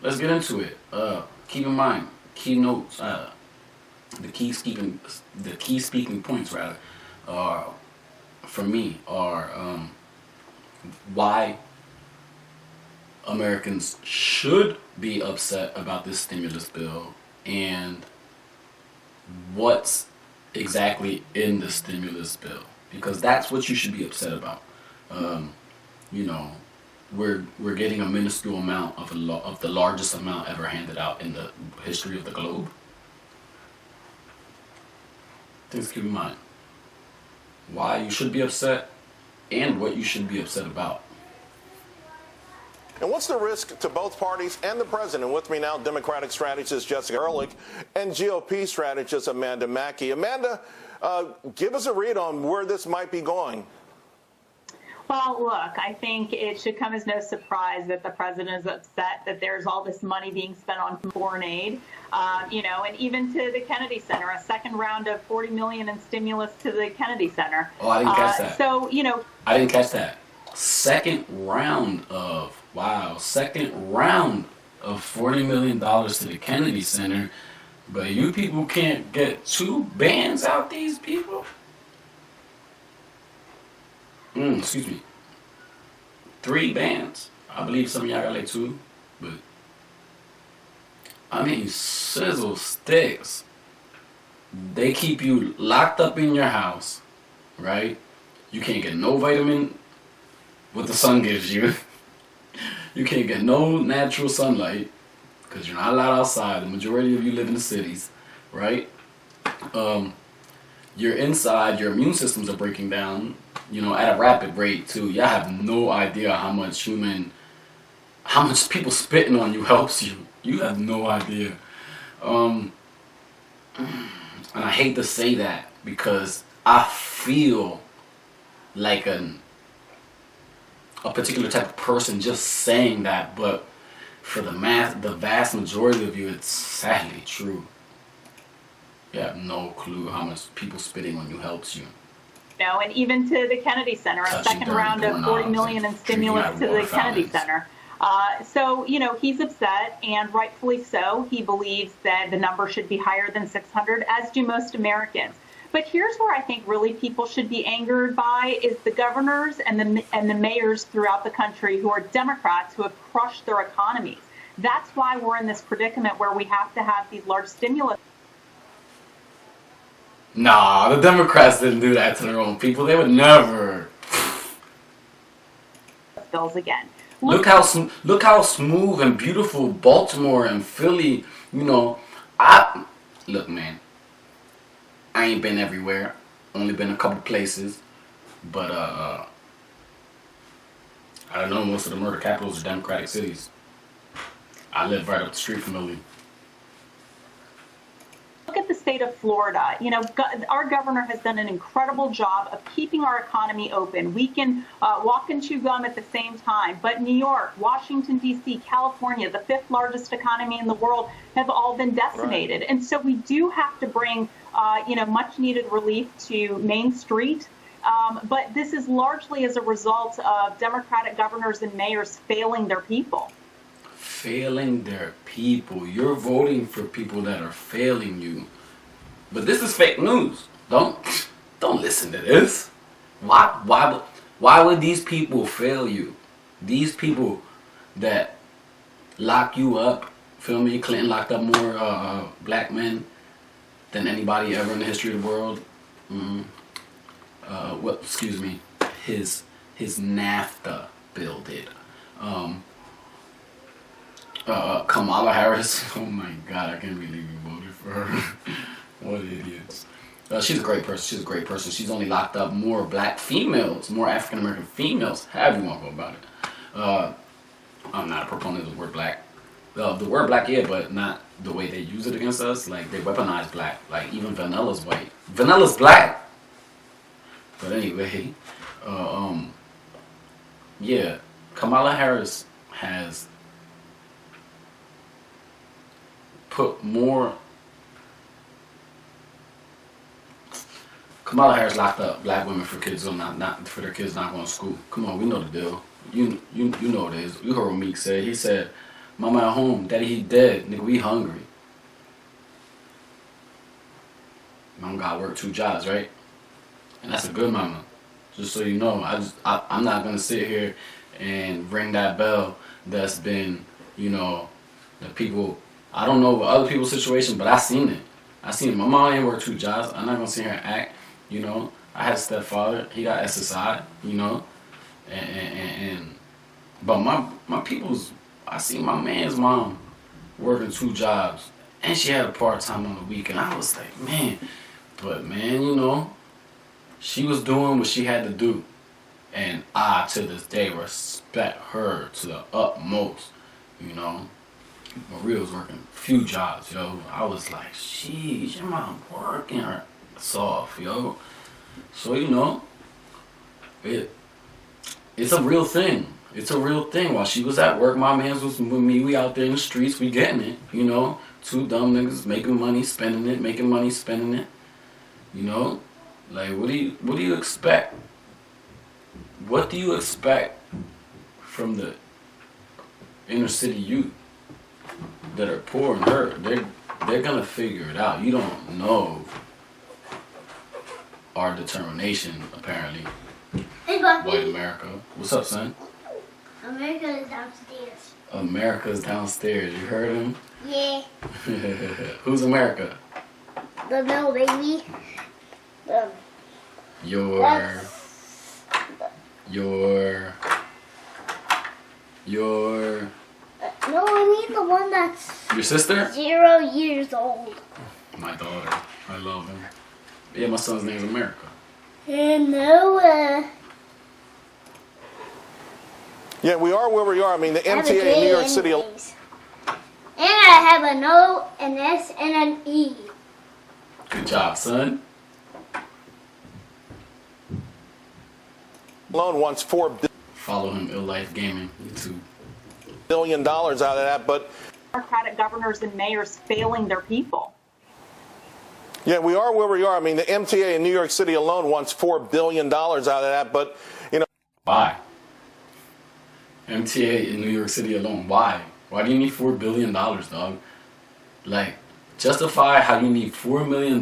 let's get into it. Keep in mind, key notes, the key speaking points rather, uh, for me are why Americans should be upset about this stimulus bill and what's exactly in the stimulus bill, because that's what you should be upset about. Um, you know, we're getting a minuscule amount of of the largest amount ever handed out in the history of the globe. Things to keep in mind. Why you should be upset and what you should be upset about. And what's the risk to both parties and the president? With me now, Democratic strategist Jessica Ehrlich and GOP strategist Amanda Mackey. Amanda, give us a read on where this might be going. Well, look, I think it should come as no surprise that the president is upset that there's all this money being spent on foreign aid, and even to the Kennedy Center, a second round of $40 million in stimulus to the Kennedy Center. Oh, I didn't catch that. I didn't catch that. Second round of $40 million to the Kennedy Center, but you people can't get 2 bands out these people? Excuse me. 3 bands. I believe some of y'all got like 2, but I mean, sizzle sticks. They keep you locked up in your house, right? You can't get no vitamin what the sun gives you. You can't get no natural sunlight because you're not allowed outside. The majority of you live in the cities, right? You're inside. Your immune systems are breaking down, at a rapid rate too. Y'all have no idea how much people spitting on you helps you. You have no idea. And I hate to say that because I feel like a particular type of person just saying that, but for the vast majority of you, it's sadly true. You have no clue how much people spitting on you helps you. And even to the Kennedy Center, a second round of $40 million in stimulus to the Kennedy Center. He's upset, and rightfully so. He believes that the number should be higher than 600, as do most Americans. But here's where I think really people should be angered by is the governors and the mayors throughout the country who are Democrats who have crushed their economies. That's why we're in this predicament where we have to have these large stimulus. Nah, the Democrats didn't do that to their own people. They would never. Bills again. Look how smooth and beautiful Baltimore and Philly. Look, man. I ain't been everywhere. Only been a couple places, but I don't know. Most of the murder capitals are Democratic cities. I live right up the street from Philly. Look at the state of Florida. Our governor has done an incredible job of keeping our economy open. We can walk and chew gum at the same time. But New York, Washington, D.C., California, the 5th largest economy in the world, have all been decimated. Right. And so we do have to bring, much needed relief to Main Street. But this is largely as a result of Democratic governors and mayors failing their people. Failing their people. You're voting for people that are failing you. But this is fake news. Don't listen to this. Why would these people fail you? These people that lock you up. Feel me? Clinton locked up more black men than anybody ever in the history of the world. His NAFTA bill did. Kamala Harris. Oh my God, I can't believe you voted for her. What idiots. She's a great person. She's only locked up more black females, more African American females. However you want to go about it. I'm not a proponent of the word black. The word black, yeah, but not the way they use it against us. Like, they weaponize black. Like, even Vanilla's white. Vanilla's black! But anyway, yeah, Kamala Harris has put more. Kamala Harris locked up black women for kids not for their kids not going to school. Come on, we know the deal. You know what it is. You heard what Meek said. He said Mama at home. Daddy, he dead. Nigga, we hungry. Mom got work 2 jobs, right? And that's a good mama. Just so you know, I'm not gonna sit here and ring that bell that's been, you know, the people, I don't know about other people's situation, but I seen it. I seen it. My mom ain't work 2 jobs. I'm not gonna sit here and act, you know. I had a stepfather, he got SSI, you know. But my people's, I seen my man's mom working 2 jobs. And she had a part-time on the weekend. I was like, man, but man, you know, she was doing what she had to do. And I, to this day, respect her to the utmost, you know. Maria was working a few jobs, yo. I was like, sheesh, your mom working her ass off, yo. So, you know, it's a real thing. It's a real thing. While she was at work, my man's was with me. We out there in the streets, we getting it, you know. 2 dumb niggas making money, spending it, making money, spending it. You know? Like, what do you expect? What do you expect from the inner city youth that are poor and hurt? They're gonna figure it out. You don't know our determination, apparently. Hey, Bucky. White America. What's up, son? America is downstairs. America's downstairs. You heard him? Yeah. Who's America? The no baby. Your No, I mean the one that's your sister? 0 years old. My daughter. I love him. Yeah, my son's name's America. And Noah. Yeah, we are where we are. I mean, the I have a MTA in J New York City. anyways. And I have an O, an S, and an E. Good job, son. Alone wants $4 Follow him, Ill Life Gaming, YouTube. billion out of that, but Democratic governors and mayors failing their people. yeah, we are where we are. I mean, the MTA in New York City alone wants $4 billion out of that, but you know. Why? MTA in New York City alone. Why? Why do you need $4 billion, dog? Like, justify how you need $4 million,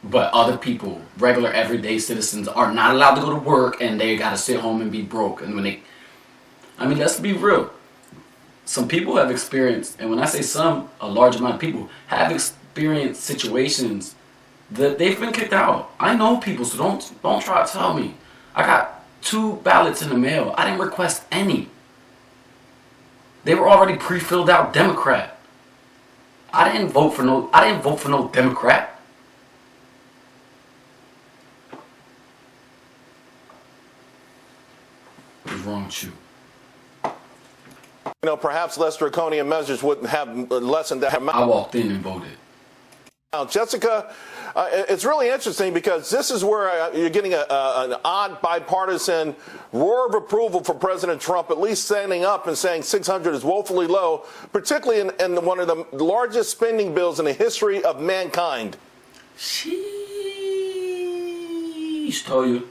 but other people, regular everyday citizens, are not allowed to go to work and they gotta sit home and be broke. And when they, I mean, let's be real. Some people have experienced, and when I say some, a large amount of people have experienced situations that they've been kicked out. I know people, so don't try to tell me. I got 2 ballots in the mail. I didn't request any. They were already pre-filled out Democrat. I didn't vote for no Democrat. What's wrong with you? You know, perhaps less draconian measures wouldn't have lessened that amount. I walked in and voted. Now, Jessica, it's really interesting because this is where you're getting an odd bipartisan roar of approval for President Trump, at least standing up and saying 600 is woefully low, particularly in one of the largest spending bills in the history of mankind. Sheesh, told you.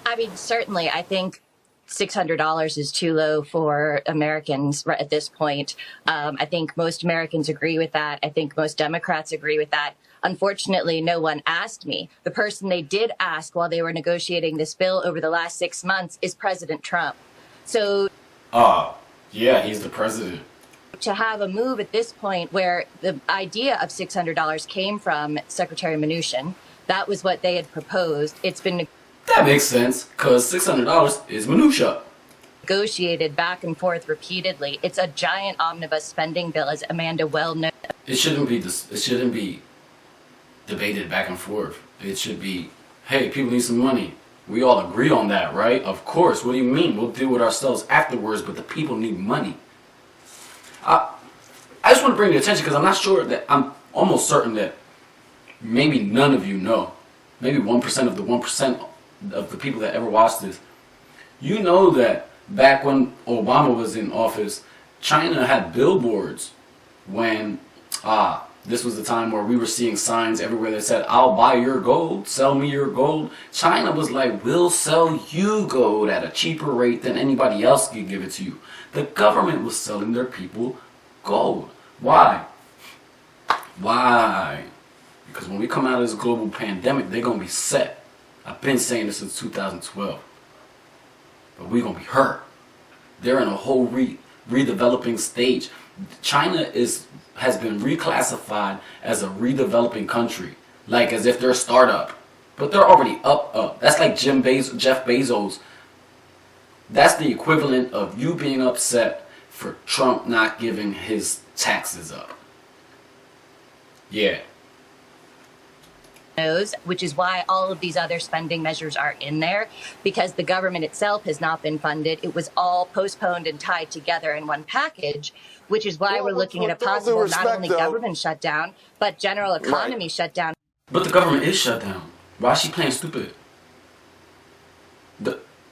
I mean, certainly, I think $600 is too low for Americans right at this point. I think most Americans agree with that. I think most Democrats agree with that. Unfortunately, no one asked me. The person they did ask while they were negotiating this bill over the last 6 months is President Trump. So, yeah, he's the president. to have a move at this point where the idea of $600 came from Secretary Mnuchin, that was what they had proposed. It's been That makes sense, because $600 is minutia. negotiated back and forth repeatedly. It's a giant omnibus spending bill, as Amanda well knows. It shouldn't be debated back and forth. It should be, hey, people need some money. We all agree on that, right? Of course. What do you mean? We'll deal with ourselves afterwards, but the people need money. I just want to bring your attention because I'm almost certain that maybe none of you know. Maybe 1% of the 1% of the people that ever watch this. You know that back when Obama was in office, China had billboards when This was the time where we were seeing signs everywhere that said, I'll buy your gold, sell me your gold. China was like, we'll sell you gold at a cheaper rate than anybody else could give it to you. The government was selling their people gold. Why? Why? Because when we come out of this global pandemic, they're going to be set. I've been saying this since 2012. But we're going to be hurt. They're in a whole redeveloping stage. China has been reclassified as a redeveloping country, like as if they're a startup, but they're already up. That's like Jeff Bezos. That's the equivalent of you being upset for Trump not giving his taxes up. Yeah. Which is why all of these other spending measures are in there, because the government itself has not been funded. It was all postponed and tied together in one package, which is why we're looking at a possible not only government shutdown, but general economy shutdown. But the government is shut down. Why is she playing stupid?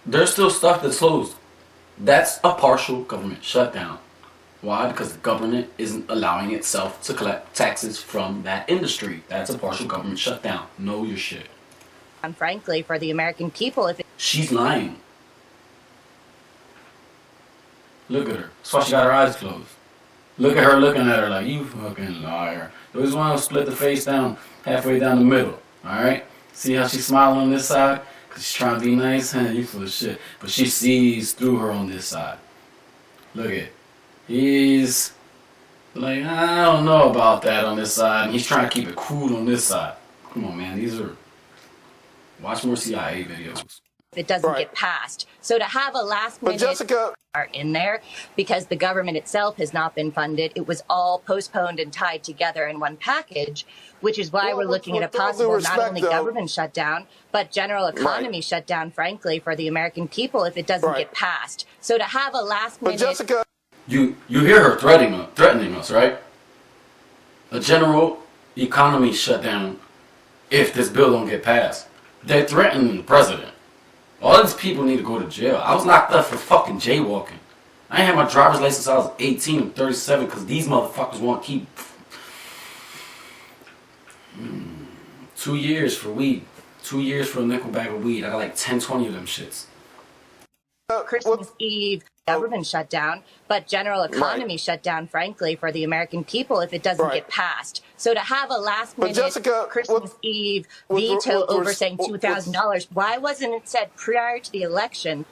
There's still stuff that's closed. That's a partial government shutdown. Why? Because the government isn't allowing itself to collect taxes from that industry. That's a partial government shutdown. Know your shit. And frankly, for the American people, She's lying. Look at her. That's why she got her eyes closed. Look at her looking at her like, you fucking liar. You always want to split the face down halfway down the middle. Alright? See how she's smiling on this side? Because she's trying to be nice? You full of shit. But she sees through her on this side. Look at. He's like, I don't know about that on this side. And he's trying to keep it cool on this side. Come on, man. Watch more CIA videos. It doesn't get passed. So to have a last minute are in there, because the government itself has not been funded. It was all postponed and tied together in one package, which is why we're looking at a possible not only government shutdown, but general economy shutdown, frankly, for the American people if it doesn't get passed. So to have a last minute... You hear her threatening us, right? A general economy shutdown if this bill don't get passed. They're threatening the president. All these people need to go to jail. I was locked up for fucking jaywalking. I ain't had my driver's license since I was 18 and 37 because these motherfuckers want to keep 2 years for weed. 2 years for a nickel bag of weed. I got like 10, 20 of them shits. Christmas Eve government shutdown, but general economy shutdown, frankly, for the American people if it doesn't get passed. So to have a last minute Christmas Eve veto over saying $2,000, why wasn't it said prior to the election?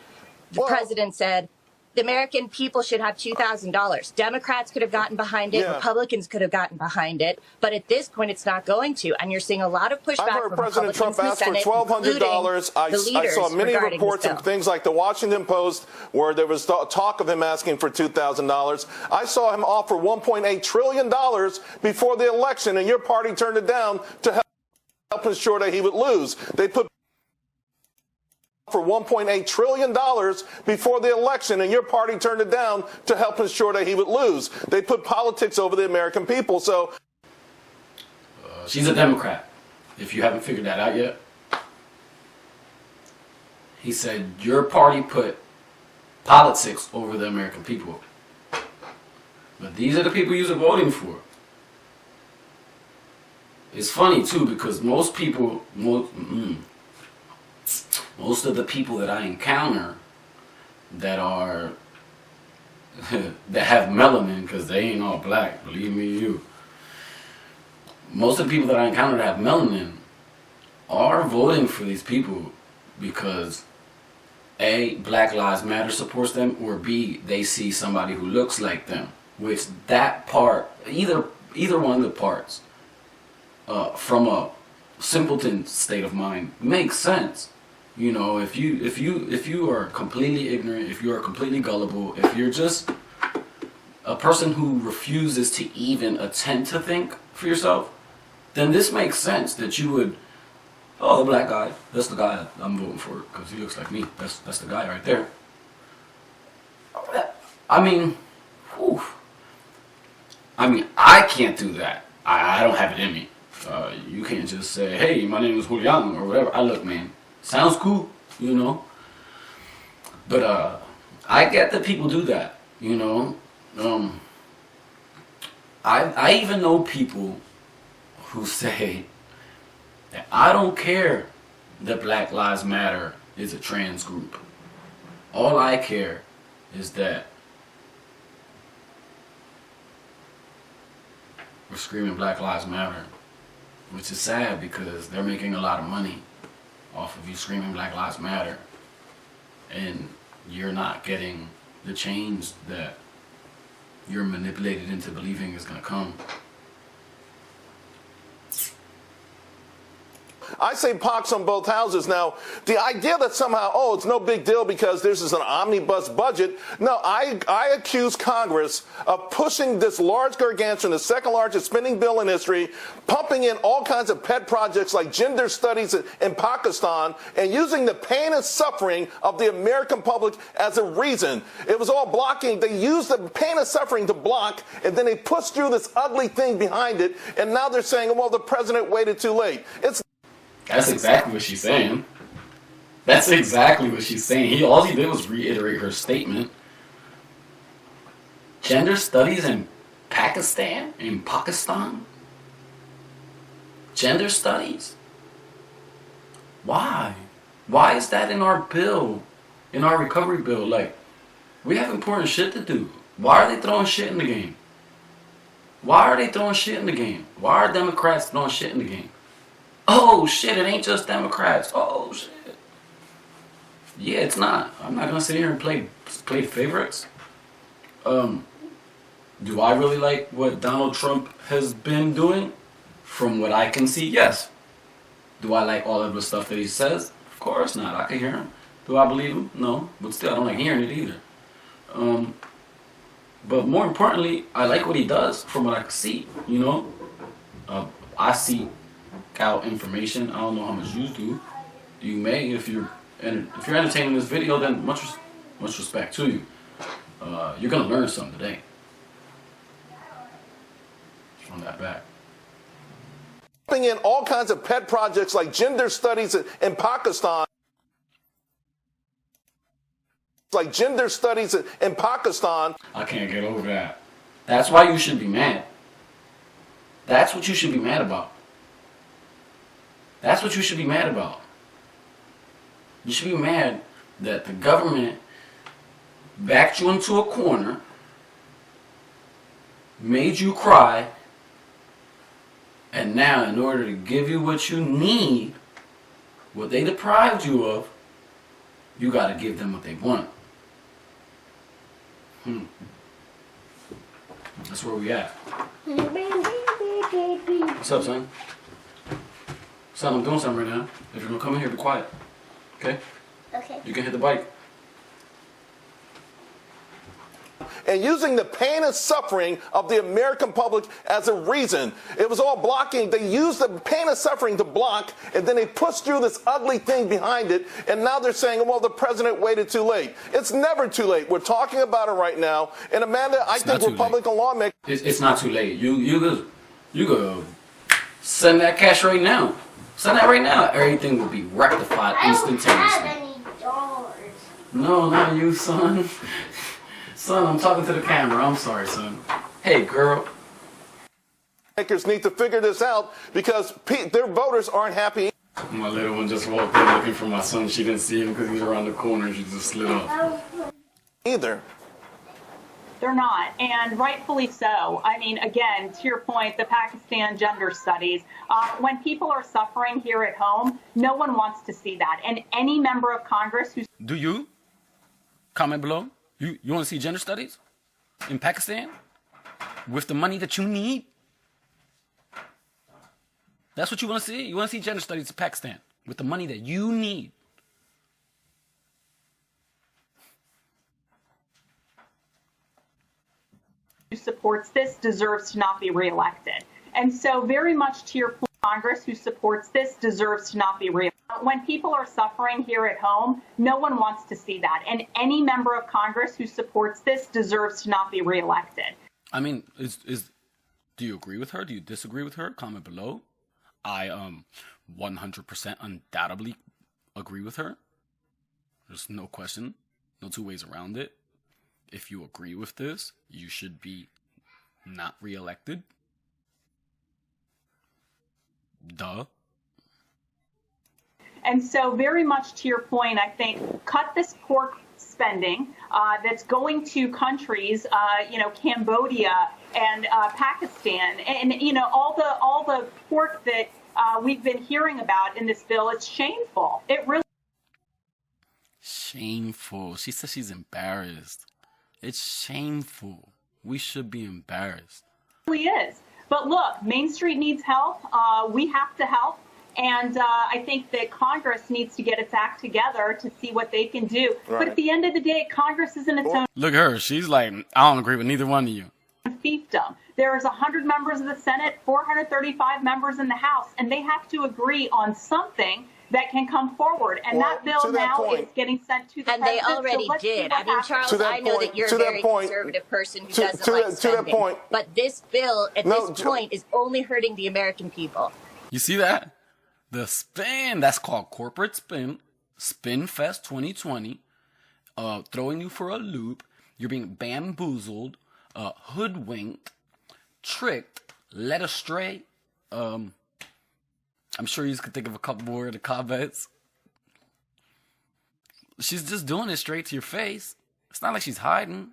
The president said the American people should have $2,000. Democrats could have gotten behind it. Republicans could have gotten behind it. But at this point, it's not going to. And you're seeing a lot of pushback I heard from President Republicans Trump ask for $1,200. I saw many reports of things like the Washington Post where there was talk of him asking for $2,000. I saw him offer $1.8 trillion before the election, and your party turned it down to help ensure that he would lose. They put for $1.8 trillion before the election, and your party turned it down to help ensure that he would lose. They put politics over the American people. So she's a Democrat, if you haven't figured that out yet. He said your party put politics over the American people. But these are the people you're voting for. It's funny too, because most people, most of the people that I encounter that are that have melanin, because they ain't all black, believe me, most of the people that I encounter that have melanin are voting for these people because A, Black Lives Matter supports them, or B, they see somebody who looks like them. Which that part, either one of the parts, from a simpleton state of mind, makes sense. You know, if you are completely ignorant, if you are completely gullible, if you're just a person who refuses to even attempt to think for yourself, then this makes sense that you would, oh, the black guy, that's the guy I'm voting for because he looks like me. That's the guy right there. I mean, whew. I can't do that. I don't have it in me. You can't just say, hey, my name is Julian or whatever. Look, man. Sounds cool, you know. But I get that people do that, you know. I even know people who say that I don't care that Black Lives Matter is a trans group. All I care is that we're screaming Black Lives Matter, which is sad because they're making a lot of money off of you screaming Black Lives Matter, and you're not getting the change that you're manipulated into believing is going to come. I say pox on both houses. Now, the idea that somehow, oh, it's no big deal because this is an omnibus budget. No, I accuse Congress of pushing this large gargantuan, the second largest spending bill in history, pumping in all kinds of pet projects like gender studies in Pakistan, and using the pain and suffering of the American public as a reason. It was all blocking. They used the pain and suffering to block, and then they pushed through this ugly thing behind it, and now they're saying, well, the president waited too late. That's exactly what she's saying. That's exactly what she's saying. All he did was reiterate her statement. Gender studies in Pakistan? In Pakistan? Gender studies? Why? Why is that in our bill? In our recovery bill? Like, we have important shit to do. Why are they throwing shit in the game? Why are they throwing shit in the game? Why are Democrats throwing shit in the game? Oh shit, it ain't just Democrats. Oh shit. Yeah, it's not. I'm not gonna sit here and play favorites. Do I really like what Donald Trump has been doing? From what I can see, yes. Do I like all of the stuff that he says? Of course not. I can hear him. Do I believe him? No. But still, I don't like hearing it either. But more importantly, I like what he does from what I can see. You know, I see out information. I don't know how much you do. You may, if you're entertaining this video, then much respect to you. You're gonna learn something today. On that back. Pumping in all kinds of pet projects like gender studies in Pakistan. Like gender studies in Pakistan. I can't get over that. That's why you should be mad. That's what you should be mad about. That's what you should be mad about. You should be mad that the government backed you into a corner, made you cry, and now in order to give you what you need, what they deprived you of, you got to give them what they want. That's where we at. What's up, son? Son, I'm doing something right now. If you're gonna come in here, be quiet. Okay? Okay. You can hit the bike. And using the pain and suffering of the American public as a reason. It was all blocking. They used the pain and suffering to block, and then they pushed through this ugly thing behind it, and now they're saying, well, the president waited too late. It's never too late. We're talking about it right now. And Amanda, I think Republican lawmakers... It's not too late. You go send that cash right now. Send that right now. Everything will be rectified instantaneously. I don't have any dollars. No, not you, son. Son, I'm talking to the camera. I'm sorry, son. Hey, girl. Lawmakers need to figure this out because their voters aren't happy. My little one just walked in looking for my son. She didn't see him because he's around the corner. She just slid off. Either. They're not, and rightfully so. I mean, again, to your point, the Pakistan gender studies, when people are suffering here at home, no one wants to see that. And any member of Congress who's... Do you? Comment below. You want to see gender studies in Pakistan with the money that you need? That's what you want to see? You want to see gender studies in Pakistan with the money that you need? who supports this deserves to not be reelected. And so very much to your point, Congress who supports this deserves to not be reelected. When people are suffering here at home, no one wants to see that. And any member of Congress who supports this deserves to not be reelected. I mean, do you agree with her? Do you disagree with her? Comment below. I 100% undoubtedly agree with her. There's no question, no two ways around it. If you agree with this, you should be not reelected. Duh. And so very much to your point, I think cut this pork spending that's going to countries, Cambodia and Pakistan, and all the pork that we've been hearing about in this bill. It's shameful. It really Shameful. She says she's embarrassed. It's shameful. We should be embarrassed. really is. But look, Main Street needs help. We have to help. And I think that Congress needs to get its act together to see what they can do. Right. But at the end of the day, Congress is in its own Look at her. She's like, I don't agree with neither one of you. fiefdom. There is 100 members of the Senate, 435 members in the House, and they have to agree on something that can come forward. And Well, that bill to that now point- is getting sent to the And they president. already so let's see did. what I mean, happens. Charles, To that I know point- that you're to a that very point- conservative person who to- doesn't to like that- to that spending. point- But this bill, at No, this point, is only hurting the American people. You see that? The spin. That's called corporate spin. Spin Fest 2020. Throwing you for a loop. You're being bamboozled, hoodwinked, tricked, led astray. I'm sure you could think of a couple more of the comments. She's just doing it straight to your face. It's not like she's hiding.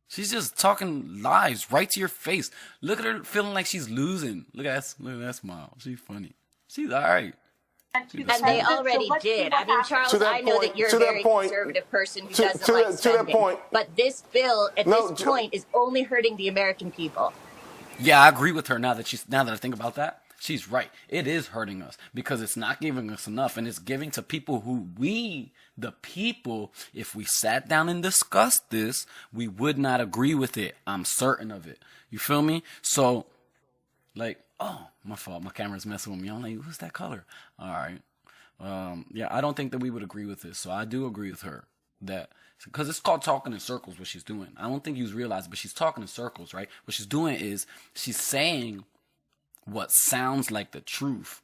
She's just talking lies right to your face. Look at her feeling like she's losing. Look at that smile. She's funny. She's all right. And And they already did. I mean, Charles, To that I know point- that you're to a that very point- conservative person who to- doesn't to like that- to that spending. point- But this bill, at No, this point, is only hurting the American people. Yeah, I agree with her now that I think about that. She's right. It is hurting us because it's not giving us enough, and it's giving to people who the people, if we sat down and discussed this, we would not agree with it. I'm certain of it. You feel me? So, like, oh, my fault. My camera's messing with me. I'm like, who's that color? All right. Yeah, I don't think that we would agree with this. So I do agree with her that, because it's called talking in circles, what she's doing. I don't think you realize, but she's talking in circles, right? What she's doing is she's saying what sounds like the truth.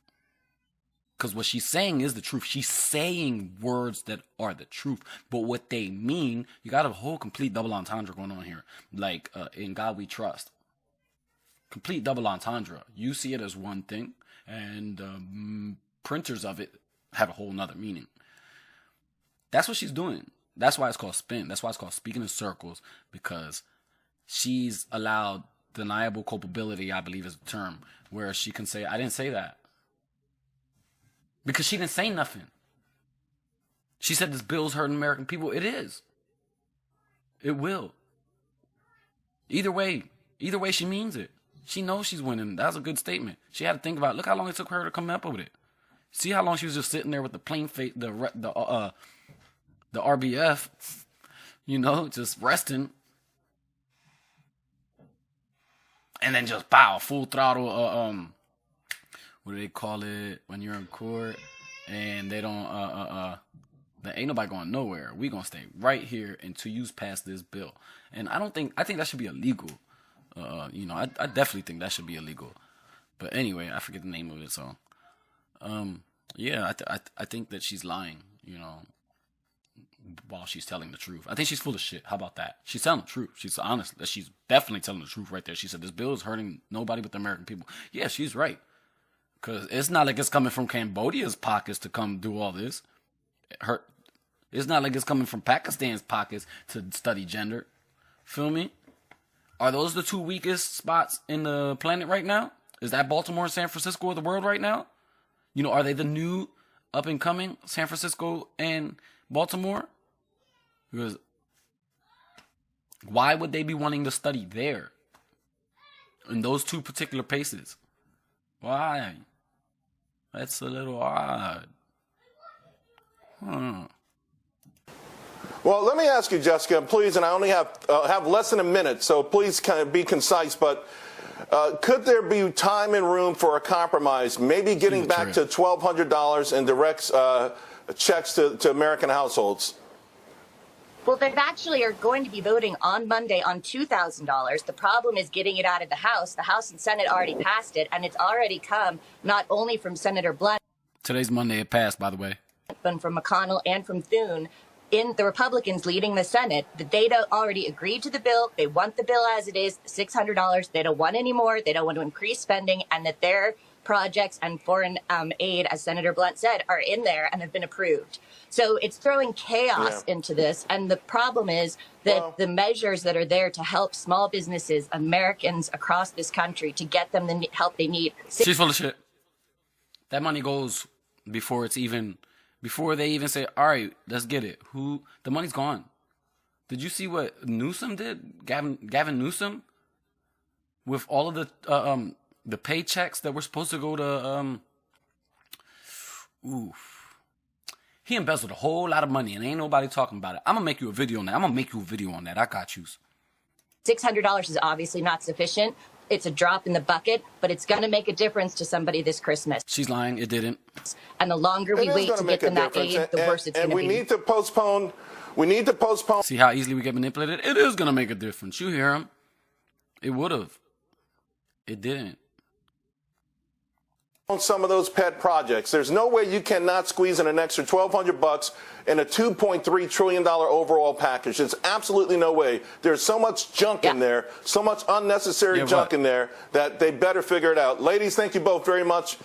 Because what she's saying is the truth. She's saying words that are the truth. But what they mean, you got a whole complete double entendre going on here. Like, in God we trust. Complete double entendre. You see it as one thing, and printers of it have a whole nother meaning. That's what she's doing. That's why it's called spin. That's why it's called speaking in circles, because she's allowed deniable culpability, I believe is the term, where she can say, I didn't say that. Because she didn't say nothing. She said this bill's hurting American people. It is. It will. Either way she means it. She knows she's winning. That was a good statement. She had to think about it. Look how long it took her to come up with it. See how long she was just sitting there with the plain face, the RBF, just resting. And then just pow, full throttle, what do they call it when you're in court and they don't, there ain't nobody going nowhere. We gonna stay right here until you pass this bill. And I think that should be illegal. I definitely think that should be illegal. But anyway, I forget the name of it. So, yeah, I think that she's lying, while she's telling the truth. I think she's full of shit. How about that? She's telling the truth. She's honest. She's definitely telling the truth right there. She said this bill is hurting nobody but the American people. Yeah, she's right. Because it's not like it's coming from Cambodia's pockets to come do all this. It's not like it's coming from Pakistan's pockets to study gender. Feel me? Are those the two weakest spots in the planet right now? Is that Baltimore and San Francisco of the world right now? Are they the new up and coming San Francisco and Baltimore? Because why would they be wanting to study there? In those two particular places? Why? That's a little odd. Well, let me ask you, Jessica, please, and I only have less than a minute, so please kind of be concise, but could there be time and room for a compromise, maybe getting back to $1,200 in direct checks to American households? Well, they actually are going to be voting on Monday on $2,000. The problem is getting it out of the House. The House and Senate already passed it, and it's already come not only from Senator Blunt. Today's Monday. It passed, by the way. But from McConnell and from Thune, in the Republicans leading the Senate, the data already agreed to the bill. They want the bill as it is, $600. They don't want any more. They don't want to increase spending, and that their projects and foreign aid, as Senator Blunt said, are in there and have been approved. So it's throwing chaos into this. And the problem is that the measures that are there to help small businesses, Americans across this country, to get them the help they need. She's full of shit. That money goes before they even say, all right, let's get it. The money's gone. Did you see what Newsom did? Gavin Newsom? With all of the paychecks that were supposed to go to, he embezzled a whole lot of money and ain't nobody talking about it. I'm going to make you a video on that. I got you. $600 is obviously not sufficient. It's a drop in the bucket, but it's going to make a difference to somebody this Christmas. She's lying. It didn't. And the longer we wait to get them that aid, the worse it's going to be. And we need to postpone. See how easily we get manipulated? It is going to make a difference. You hear him. It would have. It didn't. On some of those pet projects, there's no way you cannot squeeze in an extra $1,200 in a $2.3 trillion overall package. There's absolutely no way. There's so much junk in there, so much unnecessary junk in there that they better figure it out. Ladies, thank you both very much.